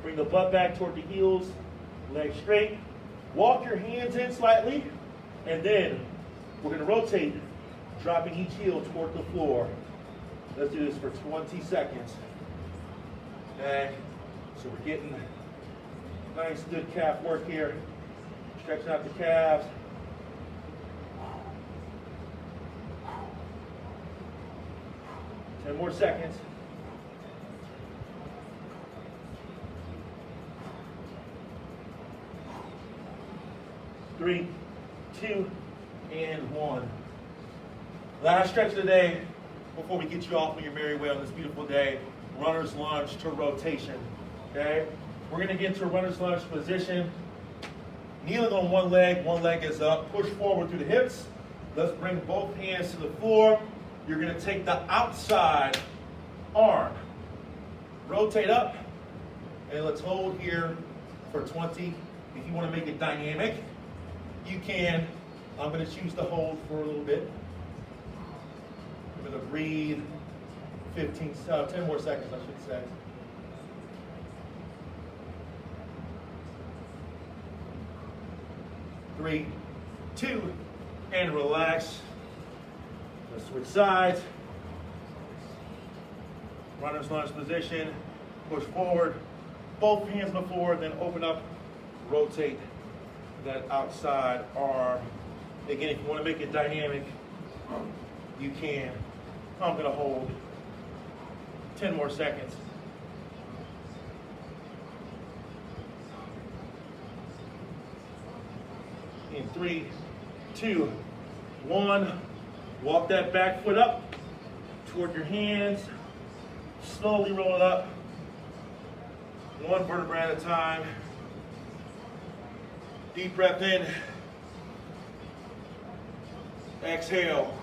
Bring the butt back toward the heels, legs straight. Walk your hands in slightly, and then we're going to rotate, dropping each heel toward the floor. Let's do this for 20 seconds. Okay, so we're getting nice, good calf work here. Stretching out the calves. Ten more seconds. Three, 2, and 1. Last stretch of the day before we get you off on your merry way on this beautiful day. Runner's lunge to rotation. Okay? We're going to get into a runner's lunge position. Kneeling on one leg is up. Push forward through the hips. Let's bring both hands to the floor. You're gonna take the outside arm. Rotate up, and let's hold here for 20. If you wanna make it dynamic, you can. I'm gonna choose to hold for a little bit. I'm gonna breathe 10 more seconds, I should say. Three, two, and relax. Let's switch sides. Runner's lunge position, push forward, both hands before, then open up, rotate that outside arm. Again, if you want to make it dynamic, you can. I'm gonna hold 10 more seconds. In 3, 2, 1. Walk that back foot up toward your hands. Slowly roll it up. One vertebra at a time. Deep breath in. Exhale.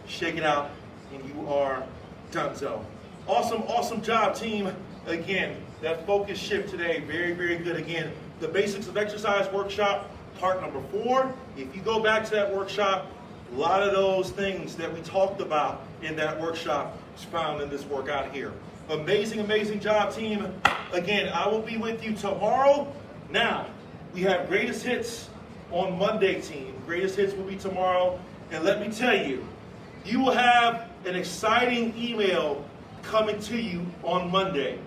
Shake it out, and you are donezo. Awesome, awesome job, team. Again, that focus shift today, very, very good. Again, the basics of exercise workshop, part number 4. If you go back to that workshop, a lot of those things that we talked about in that workshop is found in this workout here. Amazing, amazing job, team. Again, I will be with you tomorrow. Now, we have greatest hits on Monday, team. Greatest hits will be tomorrow. And let me tell you, you will have an exciting email coming to you on Monday.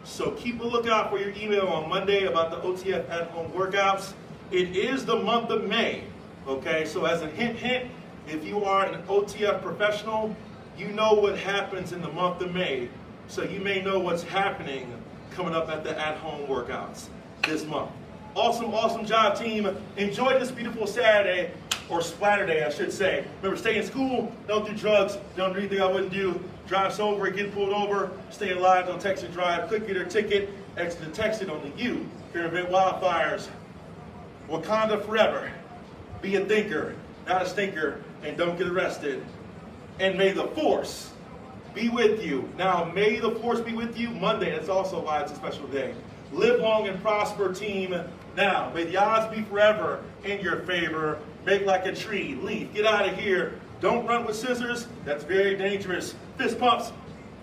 So keep a lookout for your email on Monday about the OTF at-home workouts. It is the month of May, okay? So as a hint, if you are an OTF professional, you know what happens in the month of May. So you may know what's happening coming up at the at-home workouts this month. Awesome, awesome job, team. Enjoy this beautiful Saturday, or Splatter Day, I should say. Remember, stay in school, don't do drugs, don't do anything I wouldn't do. Drive sober, get pulled over, stay alive, don't text and drive. Click get or ticket, exit and text it on the U. Fear event wildfires. Wakanda forever. Be a thinker, not a stinker, and don't get arrested. And may the force be with you. Now, may the force be with you Monday. That's also why it's a special day. Live long and prosper, team. Now, may the odds be forever in your favor. Make like a tree, leaf, get out of here. Don't run with scissors, that's very dangerous. Fist pumps,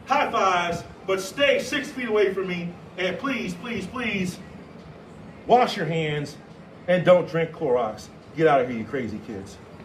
high fives, but stay 6 feet away from me. And please, please, please, wash your hands and don't drink Clorox. Get out of here, you crazy kids.